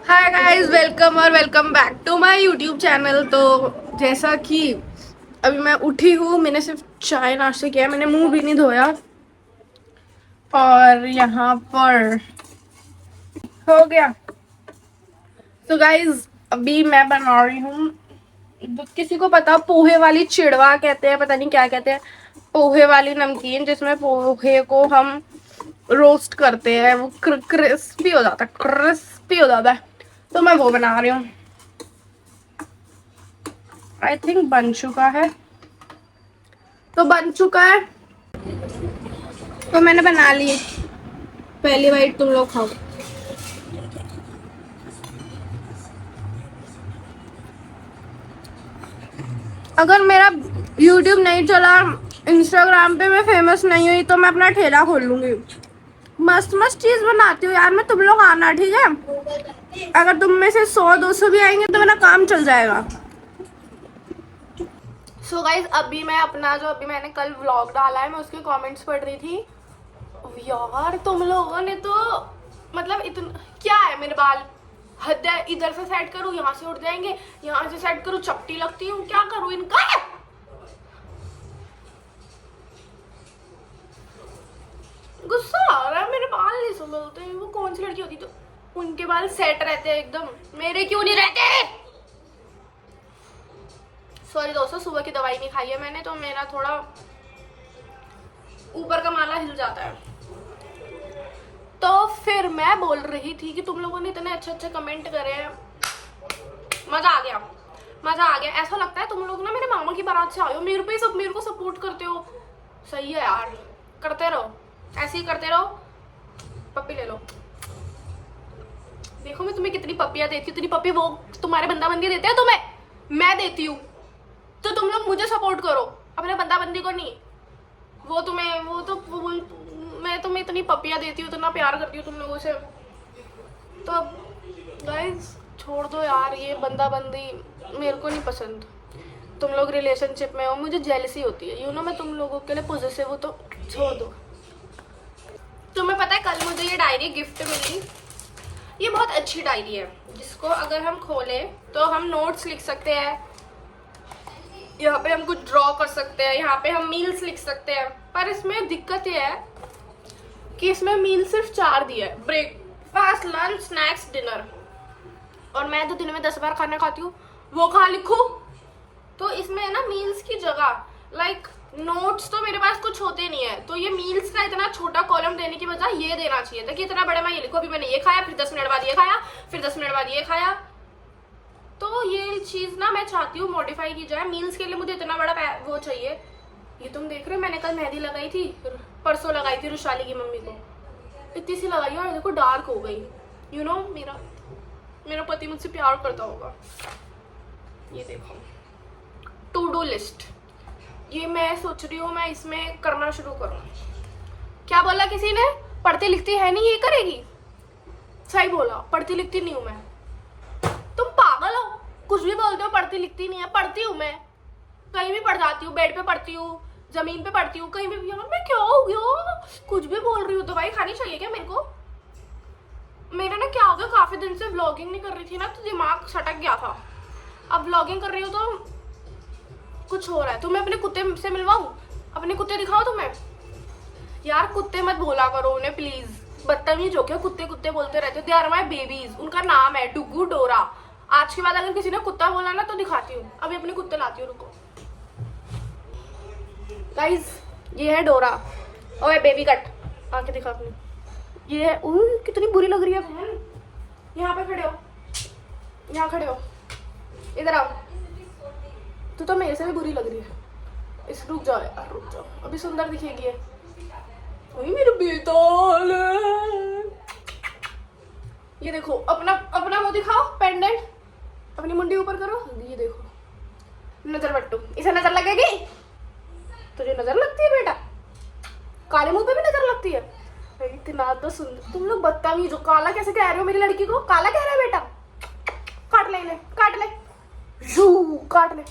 Hi guys, welcome back to my YouTube channel. तो जैसा कि अभी मैं उठी हूँ, मैंने सिर्फ चाय नाश्ता किया, मैंने मुंह भी नहीं धोया। और यहाँ पर हो गया। तो गाइस अभी मैं बना रही हूँ, किसी को पता, पोहे वाली चिड़वा कहते हैं, पता नहीं क्या कहते हैं, पोहे वाली नमकीन जिसमें पोहे को हम रोस्ट करते हैं, वो क्रिस्पी हो जाता है, क्रिस्पी हो जाता है। तो मैं वो बना रही हूँ। आई थिंक बन चुका है, तो बन चुका है, तो मैंने बना ली। पहली बाइट तुम लोग खाओ। अगर मेरा YouTube नहीं चला, इंस्टाग्राम पे मैं फेमस नहीं हुई, तो मैं अपना ठेला खोल लूंगी। मस्त मस्त चीज बनाती हूँ यार मैं, तुम लोग आना, ठीक है? अगर तुम में से 100-200 भी आएंगे तो मेरा काम चल जाएगा। सो गाइज अभी मैं अपना जो अभी मैंने कल व्लॉग डाला है, मैं उसके कमेंट्स पढ़ रही थी। यार तुम लोगों ने तो मतलब इतना क्या है, मेरे बाल हद है, इधर से सेट करूँ यहाँ से उठ जाएंगे, यहाँ से सेट करूँ चपटी लगती हूँ, क्या करूँ इनका? गुस्सा आ रहा है, मेरे बाल नहीं संभलते हैं। वो कौन सी लड़की होती तो उनके बाल सेट रहते हैं एकदम, मेरे क्यों नहीं रहते? सॉरी दोस्तों, सुबह की दवाई नहीं खाई है मैंने, तो मेरा थोड़ा ऊपर का माला हिल जाता है। तो फिर मैं बोल रही थी कि तुम लोगों ने इतने अच्छे अच्छे कमेंट करे हैं, मजा आ गया, मजा आ गया। ऐसा लगता है तुम लोग ना मेरे मामा की बारात से आए हो, मेरे पे सब मेरे को सपोर्ट करते हो। सही है यार, करते रहो, ऐसे ही करते रहो। पप्पी ले लो। देखो मैं तुम्हें कितनी पप्पियां देती हूँ, इतनी पप्पी वो तुम्हारे बंदा बंदी देते हैं तुम्हें, मैं देती हूँ। तो तुम लोग मुझे सपोर्ट करो, अपने बंदा बंदी को नहीं। वो तुम्हें मैं तुम्हें इतनी पपियां देती हूँ, इतना प्यार करती हूँ तुम लोगों से। तो गाइस छोड़ दो यार, ये बंदा बंदी मेरे को नहीं पसंद। तुम लोग रिलेशनशिप में हो, मुझे जेलसी होती है, मैं तुम लोगों के लिए पॉजिटिव हूँ, तो छोड़ दो। तुम्हें पता है कल मुझे ये डायरी गिफ्ट मिली। ये बहुत अच्छी डायरी है, जिसको अगर हम खोले तो हम नोट्स लिख सकते हैं, यहाँ पे हम कुछ ड्रॉ कर सकते हैं, यहाँ पे हम मील्स लिख सकते हैं। पर इसमें दिक्कत ये है कि इसमें मील सिर्फ 4 दिए है, ब्रेकफास्ट, लंच, स्नैक्स, डिनर। और मैं तो दिन में 10 बार खाना खाती हूँ, वो कहाँ लिखूं? तो इसमें है ना मील्स की जगह नोट्स तो मेरे पास कुछ होते नहीं है, तो ये मील्स का इतना छोटा कॉलम देने की बजाय ये देना चाहिए था कि इतना बड़ा मैं ये लिखूं, अभी मैंने ये खाया, फिर 10 मिनट बाद ये खाया, फिर 10 मिनट बाद ये खाया। तो ये चीज ना मैं चाहती हूँ मॉडिफाई की जाए। मील्स के लिए मुझे इतना बड़ा वो चाहिए। ये तुम देख रहे हो, मैंने कल मेहंदी लगाई थी, परसों लगाई थी रुशाली की मम्मी को, इतनी सी लगाई और देखो डार्क हो गई। मेरा पति मुझसे प्यार करता होगा। ये देखो टू डू लिस्ट, ये मैं सोच रही हूँ मैं इसमें करना शुरू करूँ। क्या बोला किसी ने? पढ़ती लिखती है नहीं, ये करेगी? सही बोला, पढ़ती लिखती नहीं हूँ मैं। तुम पागल हो, कुछ भी बोलते हो, पढ़ती लिखती नहीं है। पढ़ती हूँ मैं, कहीं भी पढ़ जाती हूँ, बेड पे पढ़ती हूँ, जमीन पे पढ़ती हूँ, कहीं भी। यार मैं क्या हो गया, कुछ भी बोल रही हूँ? दवाई खानी चाहिए क्या मेरे को? मेरा ना क्या हो गया, काफी दिन से व्लॉगिंग नहीं कर रही थी ना, तो दिमाग सटक गया था। अब व्लॉगिंग कर रही हूँ तो कुछ हो रहा है। तुम्हें अपने कुत्ते से मिलवाऊं? अपने कुत्ते दिखाओ तुम्हें। यार कुत्ते मत बोला करो उन्हें प्लीज, बदतमीज हो क्या, कुत्ते कुत्ते बोलते रहते हो। दे आर माई बेबीज, उनका नाम है डुगू डोरा। आज के बाद अगर किसी ने कुत्ता बोला ना तो दिखाती हूँ, अभी अपने कुत्ते लाती हूँ, रुको। गाइस ये है डोरा। ओए बेबी कट, आके दिखा अपनी। ये है, कितनी बुरी लग रही है बहन। यहाँ पे खड़े हो, यहाँ खड़े हो, इधर आओ। तू तो मेरे से भी बुरी लग रही है। इस रुक जाओ यार, रुक जाओ, अभी सुंदर दिखेगी है। वही मेरे बेताल। ये देखो अपना अपना वो दिखाओ, पेंडेंट, अपनी मुंडी ऊपर करो। ये देखो नजर बट्टू, इसे नजर लगेगी? तुझे नजर लगती है बेटा? काले मुंह पे भी नजर लगती है? इतना तो सुंदर। तुम लोग बदतमीज हो, काला कैसे कह रहे हो मेरी लड़की को? काला कह रहा है बेटा? काट ले, काट ले, काट ले।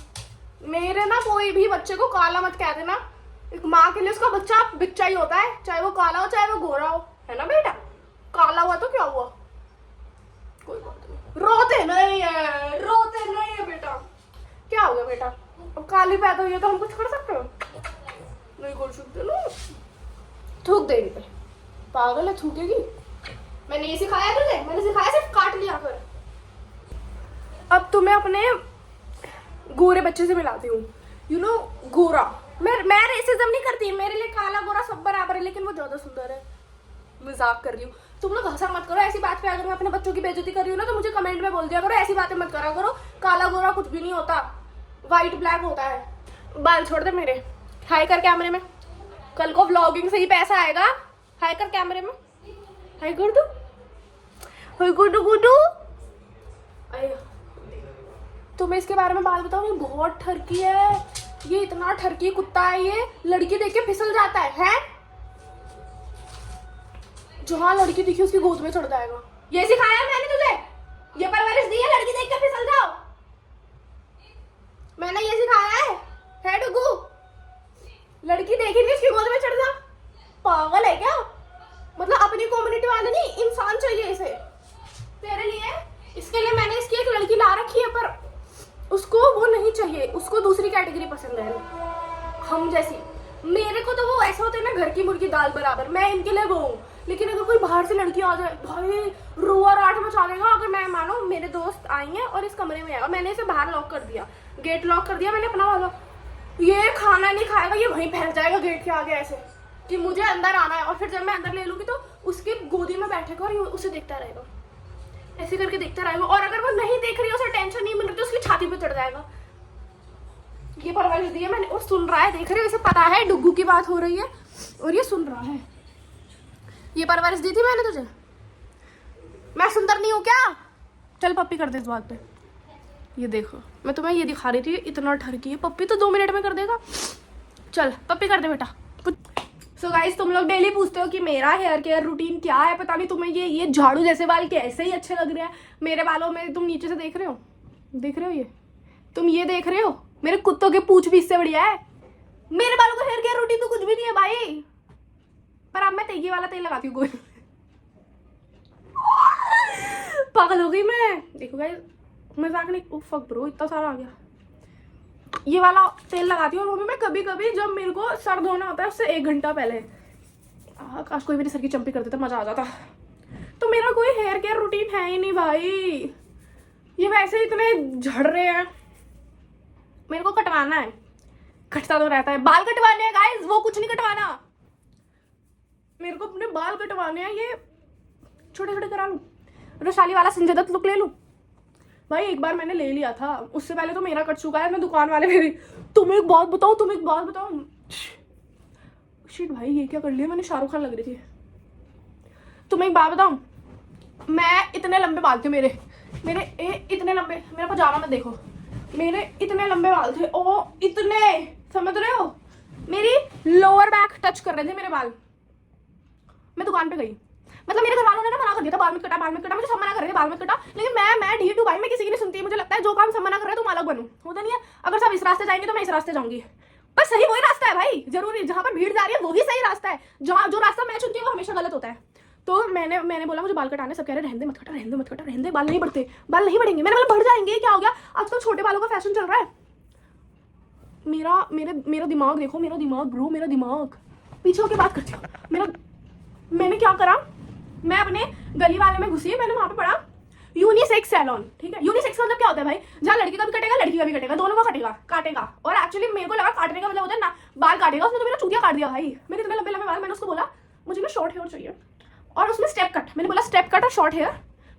मेरे ना कोई भी बच्चे को काला मत कह देना। एक माँ के लिए उसका बच्चा बिच्चा ही होता है, चाहे वो काला हो चाहे वो गोरा हो, है ना बेटा? काला हुआ तो क्या हुआ, कोई बात नहीं, रोते नहीं है, रोते नहीं है बेटा। क्या हो गया बेटा, अब काली पैदा हुई है तो हम कुछ कर सकते हो? नहीं कर सकते ना। थूक दे इन पे, पागल है, थूकेगी। मैंने ये सिखाया तुझे? मैंने सिखाया सिर्फ काट लिया कर। अब तुम्हें अपने गोरे बच्चे से मिलाती हूँ, यू नो गोरा। मैं रेसिज्म नहीं करती, मेरे लिए काला गोरा सब बराबर है, लेकिन वो ज्यादा सुंदर है। मजाक कर रही हूँ। तुम लोग हंसा मत करो ऐसी बात पे। अगर मैं अपने बच्चों की बेइज्जती कर रही हूँ ना तो मुझे कमेंट में बोल दिया करो, ऐसी बातें मत करा करो। काला गोरा कुछ भी नहीं होता, व्हाइट ब्लैक होता है। बाल छोड़ दे मेरे। हाय कर कैमरे में, कल को व्लॉगिंग से ही पैसा आएगा। हाय कर कैमरे में, हाय कर दो, हाय गुडू गुडू। तुम्हें इसके बारे में बात बताओ, ये बहुत ठरकी है, ये इतना ठरकी कुत्ता है, ये लड़की देख के फिसल जाता है? जहाँ लड़की दिखी उसकी गोद में चढ़ जाएगा। ये सिखाया मैंने तुझे, ये परवरिश दी है, लड़की देख के फिसल जाओ। मैंने ये सिखाया है डुगू? लड़की देखी नहीं उसकी गोद में चढ़ जा? पागल है क्या? मतलब अपनी कम्युनिटी वाले नहीं, इंसान चाहिए इसे तेरे लिए। इसके लिए मैंने इसकी एक लड़की ला रखी है, पर उसको वो नहीं चाहिए, उसको दूसरी कैटेगरी पसंद है, हम जैसी। मेरे को तो वो ऐसा होता है ना, घर की मुर्गी दाल बराबर, मैं इनके लिए वो हूँ। लेकिन अगर कोई बाहर से लड़की आ जाए, भाई रोआ राट मचा देगा। अगर मैं मानो मेरे दोस्त आई हैं और इस कमरे में आएगा, मैंने इसे बाहर लॉक कर दिया, गेट लॉक कर दिया मैंने अपना वाला, ये खाना नहीं खाएगा, ये वहीं फैल जाएगा गेट के आगे ऐसे कि मुझे अंदर आना है। और फिर जब मैं अंदर ले लूंगी तो उसकी गोदी में बैठेगा और उसे देखता रहेगा, ऐसे करके देखता रहेगा। और अगर वो नहीं देख रही है, उसे टेंशन नहीं मिल रही, तो उसकी छाती पे चढ़ जाएगा। ये परवरिश दी है मैंने, और सुन रहा है, देख रहे हो, इसे पता है डुग्गू की बात हो रही है और ये सुन रहा है। ये परवरिश दी थी मैंने तुझे? मैं सुंदर नहीं हूँ क्या? चल पप्पी कर दे इस बात पे। ये देखो, मैं तुम्हें ये दिखा रही थी, इतना ठरकी है। पप्पी तो 2 मिनट में कर देगा। चल पप्पी कर दे बेटा। सो गाइस, तुम लोग डेली पूछते हो कि मेरा हेयर केयर रूटीन क्या है। पता नहीं तुम्हें ये झाड़ू जैसे बाल कैसे ही अच्छे लग रहे हैं मेरे बालों में। तुम नीचे से देख रहे हो, देख रहे हो, ये तुम ये देख रहे हो, मेरे कुत्तों के पूंछ भी इससे बढ़िया है। मेरे बालों का हेयर केयर रूटीन तो कुछ भी नहीं है भाई। पर अब मैं तेगी वाला तेल लगाती हूँ कोई। पागल हो गई मैं। देखो गाइस, मजाक नहीं, ओ फक ब्रो, इतना सारा आ गया। ये वाला तेल लगाती हूँ, और वो भी मैं कभी कभी जब मेरे को सर धोना होता है उससे 1 घंटा पहले। काश कोई मेरी सर की चंपी कर देता, मजा आ जाता। तो मेरा कोई हेयर केयर रूटीन है ही नहीं भाई। ये वैसे इतने झड़ रहे हैं, मेरे को कटवाना है। कटता तो रहता है, बाल कटवाने हैं गाइस, वो कुछ नहीं कटवाना। मेरे को अपने बाल कटवाने हैं, ये छोटे छोटे करा लूं, रोशाली वाला संजय दत्त लुक ले लूं। भाई एक बार मैंने ले लिया था, उससे पहले तो मेरा कट चुका है। मैं दुकान वाले मेरी, तुम एक बात बताओ। शिट भाई, ये क्या कर लिया मैंने, शाहरुख खान लग रही थी। तुम्हें एक बात बताऊं, मैं इतने लंबे बाल थे मेरे इतने लंबे, मेरा पजामा में देखो, मेरे इतने लंबे बाल थे, ओ इतने, समझ रहे हो, मेरी लोअर बैक टच कर रहे थे मेरे बाल। मैं दुकान पे गई, मतलब मेरे घर वालों ने ना मना कर दिया था, बाल मत कटा, मुझे सब मना कर रहे थे बाल मत कटा। लेकिन मैं ढीठ हूँ भाई, मैं किसी की नहीं सुनती। मुझे लगता है जो काम सब मना कर रहे हैं तुम अलग बनो, होता नहीं है। अगर सब इस रास्ते जाएंगे तो मैं इस रास्ते जाऊंगी, पर सही वही रास्ता है भाई, जरूरी जहाँ पर भीड़ जा रही है वही सही रास्ता है। जो रास्ता मैं चुनती हूँ वो हमेशा गलत होता है। तो मैंने बोला मुझे बाल कटाने, सब कह रहे रहने दे मत कटा, बाल नहीं बढ़ते, बाल नहीं बढ़ेंगे। मैंने बोला बढ़ जाएंगे, क्या हो गया, आजकल छोटे बालों का फैशन चल रहा है। मेरा दिमाग देखो, मेरा दिमाग पीछे होकर बात करती हूँ। मैंने क्या करा, मैं अपने गली वाले में घुसी, मैंने वहां पे पढ़ा यूनिसेक्स सैलून। ठीक है, यूनिसेक्स मतलब क्या होता है भाई, जहाँ लड़की का भी कटेगा लड़की का भी कटेगा, दोनों का काटेगा। और एक्चुअली मेरे को लगा काटने का मतलब होता है ना बाल काटेगा, उसने तो मेरा चूतिया काट दिया भाई। मेरे इतने लंबे बाल, मैंने उसको बोला मुझे ना शॉर्ट हेयर चाहिए, और उसमें स्टेप कट। मैंने बोला स्टेप कट और शॉर्ट हेयर।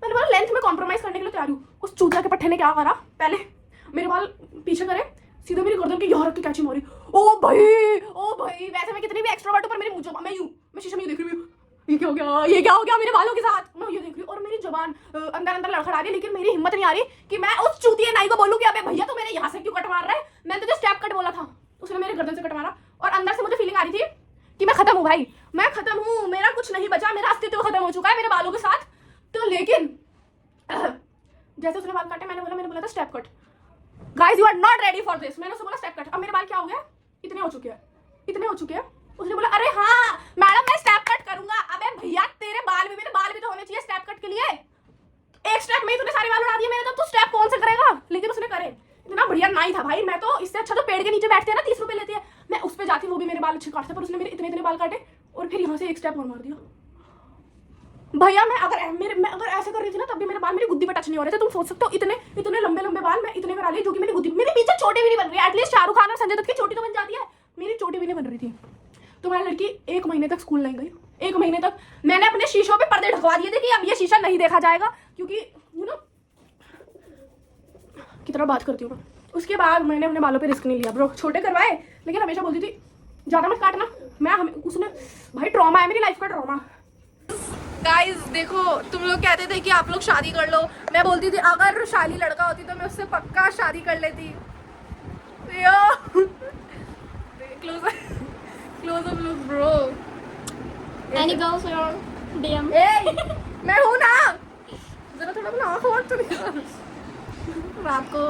मैंने बोला लेंथ में कॉम्प्रोमाइज करने के लिए तैयार हूँ। उस चूतिया के पट्टे ने क्या करा, पहले मेरे बाल पीछे करे, सीधा मेरी गर्दन की यहाँ की कैची मारी। ओ भाई वैसे मैं कितनी भी एक्स्ट्रोवर्ट हूं, पर मेरी मुंह मैं शीशे में देख रही हूँ, ये क्या हो गया मेरे बालों के साथ। मैं ये देख रही हूँ और मेरी जुबान अंदर लड़खड़ा रही है, लेकिन मेरी हिम्मत नहीं आ रही कि मैं उस चूतिया नाई को बोलूँ कि अबे भैया तो मेरे यहाँ से क्यों कट मार रहा है। मैंने तुझे स्टेप कट बोला था, उसने मेरे गर्दन से कट मारा, और अंदर से मुझे फीलिंग आ रही थी कि मैं खत्म हूँ भाई, मैं खत्म हूँ, मेरा कुछ नहीं बचा, मेरा अस्तित्व खत्म हो चुका है मेरे बालों के साथ। तो लेकिन जैसे उसने बाल काटे, मैंने बोला था step cut. Guys you are not ready for this. मैंने उसको बोला स्टेप कट। अब मेरे बाल क्या हो गया, इतने हो चुके हैं। उसने बोला अरे हाँ मैडम मैं स्टेप कट करूंगा। अबे भैया तेरे बाल भी, मेरे बाल भी तो होने चाहिए स्टेप कट के लिए। एक स्टेप में तूने सारे बाल उड़ा दिए मेरे, तो तू स्टेप कौन से करेगा? लेकिन उसने करे, इतना बढ़िया नाई था भाई। मैं तो इससे अच्छा तो पेड़ के नीचे बैठते हैं ना, 30 रुपए लेते हैं, मैं उस पे जाती, वो भी मेरे बाल अच्छे काटते, पर उसने मेरे इतने इतने बाल काटे और फिर यहाँ से एक स्टेप और मार दिया। भैया मैं अगर ऐसे कर रही थी ना, तब भी मेरे बाल मेरी गुद्दी पे टच नहीं हो रहे थे। तुम सोच सकते हो इतने इतने लंबे लंबे बाल मैं इतने करा ली, जो कि मेरी गुद्दी, मेरे पीछे चोटी भी नहीं बन रही। एटलीस्ट शाहरुख खान और संजय दत्त की चोटी तो बन जाती है, मेरी चोटी भी नहीं बन रही थी। तुम्हारी लड़की 1 महीने तक स्कूल नहीं गई, 1 महीने तक मैंने अपने शीशों पे पर्दे ढकवा दिए थे कि अब ये शीशा नहीं देखा जाएगा, क्योंकि यू नो कितना बात करती हूँ मैं। उसके बाद मैंने अपने बालों पे रिस्क नहीं लिया ब्रो, छोटे करवाए, लेकिन हमेशा बोलती थी ज़्यादा मत काटना। उसने भाई ट्रॉमा है मेरी लाइफ का, ट्रॉमा। गाइस देखो, तुम लोग कहते थे कि आप लोग शादी कर लो, मैं बोलती थी अगर शादी लड़का होती तो मैं उससे पक्का शादी कर लेती। Close up look bro. Any girls or DM? मैं हूँ ना, जरा थोड़ा अपना आँख और तो नहीं रात को।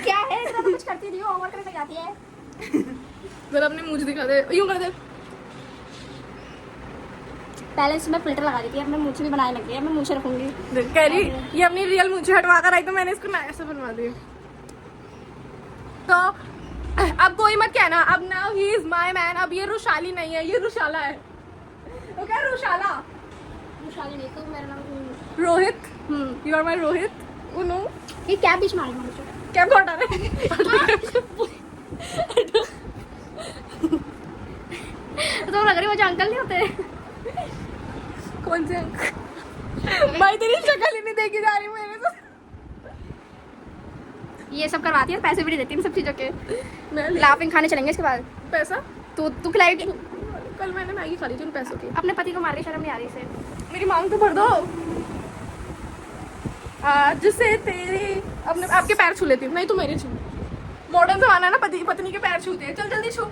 क्या है, इतना तो कुछ करती नहीं हो, ओवर करके जाती है। जरा अपने मुंह दिखा दे, यूं कर दे। पहले इसमें फिल्टर लगा दी थी, अपने मुँह से भी बनाने लगी है, मैं मुँह से रखूंगी। कह रही ये अपनी रियल मुझे हटवा कर आई, तो मैंने इसको नया से बनवा दिया। तो अब कोई मत कहना, अब now he is my man. अब ये रुशाली नहीं है, ये रुशाला है। तो क्या रुशाला? रुशाली नहीं तो मेरा नाम Rohit. You are my Rohit. उनो ये क्या बीच मारी मुझे, क्या हटा रहे? तो लग रही मुझे अंकल नहीं होते। कौन से भाई, तेरी शक्ल ही नहीं देखी जा रही मेरे से। ये सब करवाती है, पैसे भी नहीं देती इन सब चीज़ों के। मैं लाफिंग खाने चलेंगे इसके बाद। पैसा तू खिलाएगी? कल मैंने मैगी खा ली थी उन पैसों की। अपने पति को मार रही, शर्म नहीं आ रही इसे। मेरी मांग तो भर दो। आज से तेरे अपने आपके पैर छू लेती हूँ। नहीं तो मेरे छू। मॉडर्न जमाना है ना, पति पत्नी के पैर छूते हैं। चल जल्दी छू।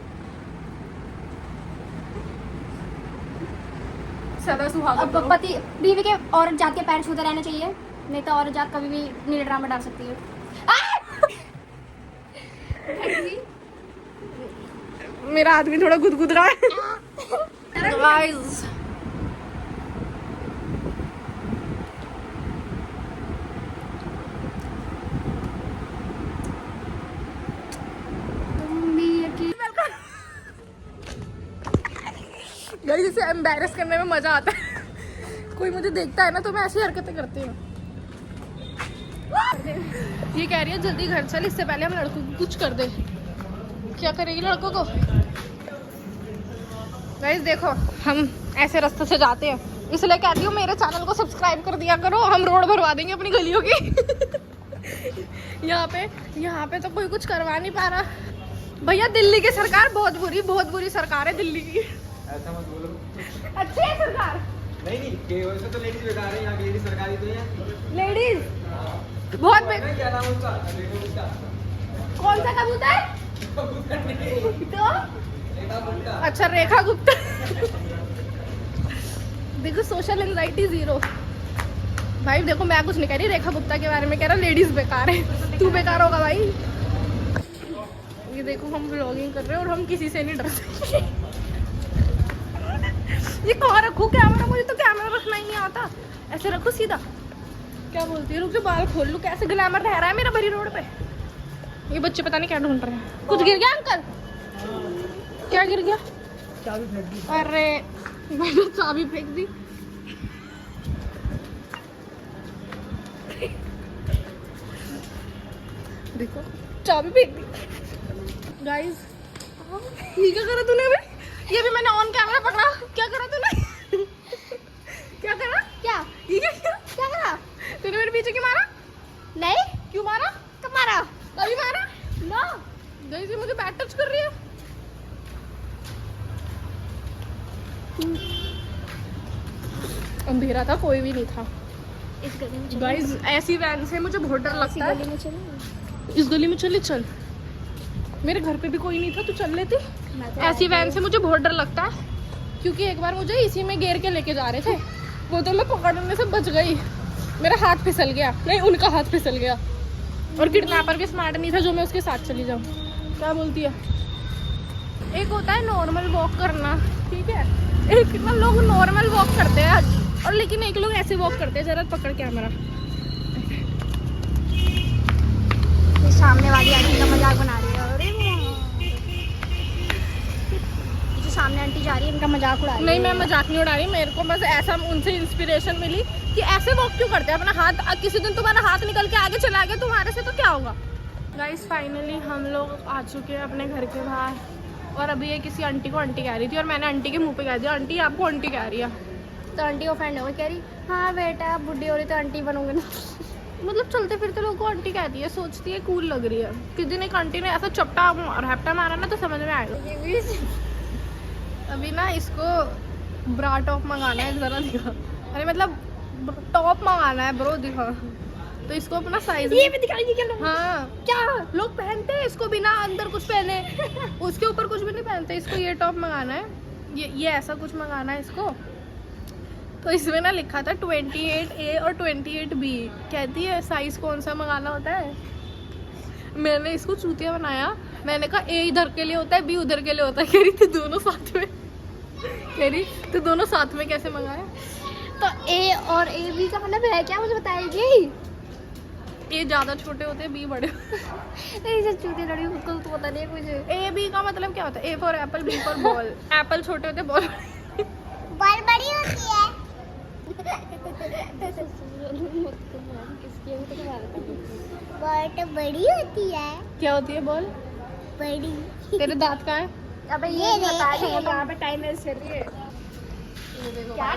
सदा सुहागा अब पति बीवी के औरत जात के पैर छूते रहना चाहिए, नहीं तो औरत जात कभी भी नीले ड्रामा डाल सकती है। मेरा आदमी थोड़ा गुदगुद रहा है। गाइस गाइस इसे एम्बैरस करने में मजा आता है। कोई मुझे देखता है ना तो मैं ऐसी हरकतें करती हूँ। ये कह रही है जल्दी घर चल, इससे पहले हम लड़कों को कुछ कर दे। क्या करेगी लड़कों को? गाइस देखो, हम ऐसे रास्ते से जाते हैं, इसलिए कहती हूँ मेरे चैनल को सब्सक्राइब कर दिया करो। हम रोड भरवा देंगे अपनी गलियों की। यहाँ पे तो कोई कुछ करवा नहीं पा रहा भैया। दिल्ली की सरकार बहुत बुरी सरकार है दिल्ली की। ऐसा मत बोलो। अच्छी है सरकार। नहीं कि वैसे तो लेडीज बेकार है, यहाँ की लेडीज सरकारी तो है। लेडीज बहुत क्या नाम है उसका? उसका कौन सा कबूतर? कबूतर नहीं, तो रेखा गुप्ता। अच्छा रेखा गुप्ता। देखो सोशल एंजाइटी 0 भाई। देखो मैं कुछ नहीं कह रही, रेखा गुप्ता के बारे में कह रहा लेडीज बेकार है। तू बेकार होगा भाई। ये देखो हम व्लॉगिंग कर रहे हैं और हम किसी से नहीं डरते। ये कहाँ रखूं कैमरा? मुझे तो कैमरा रखना ही नहीं आता। ऐसे रखो सीधा। क्या बोलती है? रुक जो बाल खोल लूं। कैसे ग्लैमर रह रहा है मेरा भरी रोड पे। ये बच्चे पता नहीं क्या ढूंढ रहे हैं। कुछ गिर गया अंकल? क्या गिर गया? चाबी फेंक दी। अरे मैंने चाबी फेंक दी। देखो चाबी फेंक दी। गाइस ये क्या करा तूने अभी? ये भी मैंने ऑन कैमरा पकड़ा। क्या करा तूने? क्या करा? क्या ये क्या किया? क्या करा? तूने मेरे पीछे क्यों मारा? नहीं, क्यों मारा? कब मारा? कभी मारा? नो। गाइस ये मुझे बैट टच कर रही है। अंधेरा था, कोई भी नहीं था। इस गली में चलो। गाइस ऐसी वैन से मुझे बहुत डर लगता है। गली में चलो। इस गली में चल। मेरे घर पे भी कोई नहीं था, तू चल लेती। मैं तो ऐसी वैन से मुझे बहुत डर लगता है, क्योंकि एक बार मुझे इसी में घेर के लेके जा रहे थे। वो तो मैं पकड़ने से बच गई। मेरा हाथ फिसल गया। नहीं, उनका हाथ फिसल गया। और किडनैपर भी स्मार्ट नहीं था जो मैं उसके साथ चली जाऊँ। क्या बोलती है? एक होता है नॉर्मल वॉक करना, ठीक है, एक ना लोग नॉर्मल वॉक करते हैं और लेकिन एक लोग ऐसे वॉक करते हैं। जरा पकड़ कैमरा। ये सामने वाली आंटी का मजाक बना रही है। अरे ये जो सामने आंटी जा रही है इनका मजाक उड़ा रही है। नहीं, मैं मजाक नहीं उड़ा रही, मेरे को बस ऐसा उनसे इंस्पिरेशन मिली कि ऐसे वॉक क्यों करते हैं। अपना हाथ, किसी दिन तुम्हारा हाथ निकल के आगे चला गया तुम्हारे से तो क्या होगा। गाइस फाइनली हम लोग आ चुके हैं अपने घर के बाहर और अभी ये किसी आंटी को आंटी कह रही थी और मैंने आंटी के मुंह पे कह दिया आंटी आपको आंटी कह रही है। तो आंटी ऑफेंड हो गई, कह रही हाँ बेटा आप बुढ़ी हो रही तो आंटी बनोगे ना। मतलब चलते फिरते लोगों को आंटी कहती है, सोचती है कूल लग रही है। किस दिन एक आंटी ने ऐसा चपटा रैपटा मारा ना तो समझ में आएगा। अभी ना इसको ब्रा टॉप मंगाना है, जरा दिखा। अरे मतलब टॉप मंगाना है ब्रो, दिखा। तो इसको अपना साइज ये भी दिखाएगी क्या लोग? हाँ, क्या लोग पहनते हैं इसको बिना अंदर कुछ पहने, उसके ऊपर कुछ भी नहीं पहनते। इसको ये टॉप मंगाना है, ये ऐसा कुछ मंगाना है इसको। तो इसमें ना लिखा था 28A और 28B। कहती है साइज कौन सा मंगाना होता है। मैंने इसको चूतिया बनाया, मैंने कहा A इधर के लिए होता है, B उधर के लिए होता है। कह रही थी दोनों साथ में, कह रही तो दोनों साथ में कैसे मंगाए। तो A और AB का मतलब है क्या, मुझे बताएगी? A ज़्यादा छोटे होते हैं, B बड़े। नहीं सच चूती लड़ी खुद को तो पता नहीं है मुझे। A B का मतलब क्या होता है? A for Apple, B for ball. Apple छोटे होते हैं, बॉल बॉल बड़ी होती है। बॉल तो बड़ी होती है। क्या होती है बॉल? बड़ी। तेरे दांत कहाँ है? अबे ये बता दे यहाँ पे टाइम वेस्ट कर रही है। क्या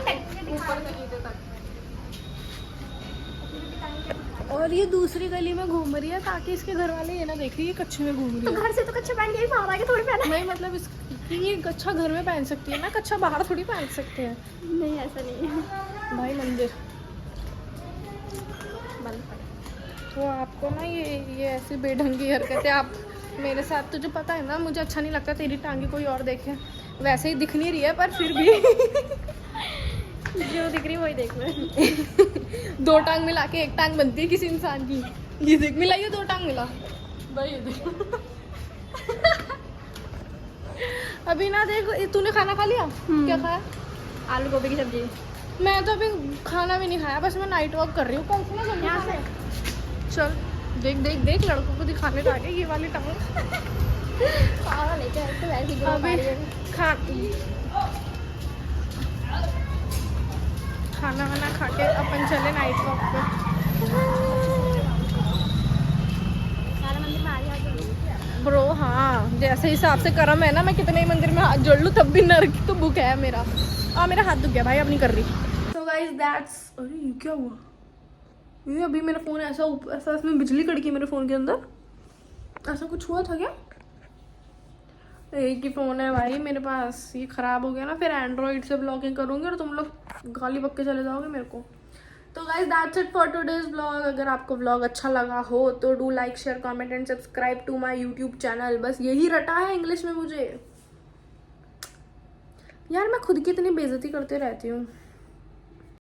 और ये दूसरी गली में घूम रही है ताकि इसके घर वाले ये ना देख रही है कच्छे में घूम तो रही है। घर से तो कच्चा पहन के ही बाहर आके थोड़ी पहना। नहीं मतलब ये कच्छा घर में पहन सकती है ना, कच्छा बाहर थोड़ी पहन सकते हैं। नहीं ऐसा नहीं है भाई मंदिर तो आपको ना ये ऐसी बेढंगी हरकतें आप मेरे साथ, तुझे पता है ना मुझे अच्छा नहीं लगता तेरी टांगे कोई और देखे। वैसे ही दिख नहीं रही है पर फिर भी जो दिख रही वही देख ले। दो टांग मिला के एक टांग बनती है किसी इंसान की। ये देख मिला, ये दो टांग मिला भाई, ये देख। अभी ना देख, तूने खाना खा लिया? क्या खाया? आलू गोभी की सब्जी। मैं तो अभी खाना भी नहीं खाया, बस मैं नाइट वॉक कर रही हूँ। कल से ना जल्दी यहाँ खाना से है। चल देख देख देख, लड़कों को दिखाने का आगे ये वाली टांग। पागल है क्या, तो वैसे ही ग्रो अभी पा रही है। खाना वाना खा के अपन चले नाइट वॉक पे। सारा मंदिर में आ रही ब्रो हाँ, जैसे हिसाब से कर्म है ना, मैं कितने ही मंदिर में हाथ जोड़ लूँ तब भी नरक तो बुक है मेरा। मेरा हाथ दुख गया भाई, अब नहीं कर रही। So guys that's, अरे ये क्या हुआ? ये अभी मेरा फ़ोन ऐसा इसमें बिजली कड़की मेरे फ़ोन के अंदर, ऐसा कुछ हुआ था क्या? एक ही फ़ोन है भाई मेरे पास, ये ख़राब हो गया ना, फिर एंड्रॉइड से ब्लॉगिंग करूँगी और तुम लोग गाली बक के चले जाओगे मेरे को। तो guys that's it for today's blog. अगर आपको ब्लॉग अच्छा लगा हो तो do like share comment and subscribe to my YouTube channel. बस यही रटा है इंग्लिश में मुझे यार, मैं खुद की इतनी बेइज्जती करते रहती हूँ।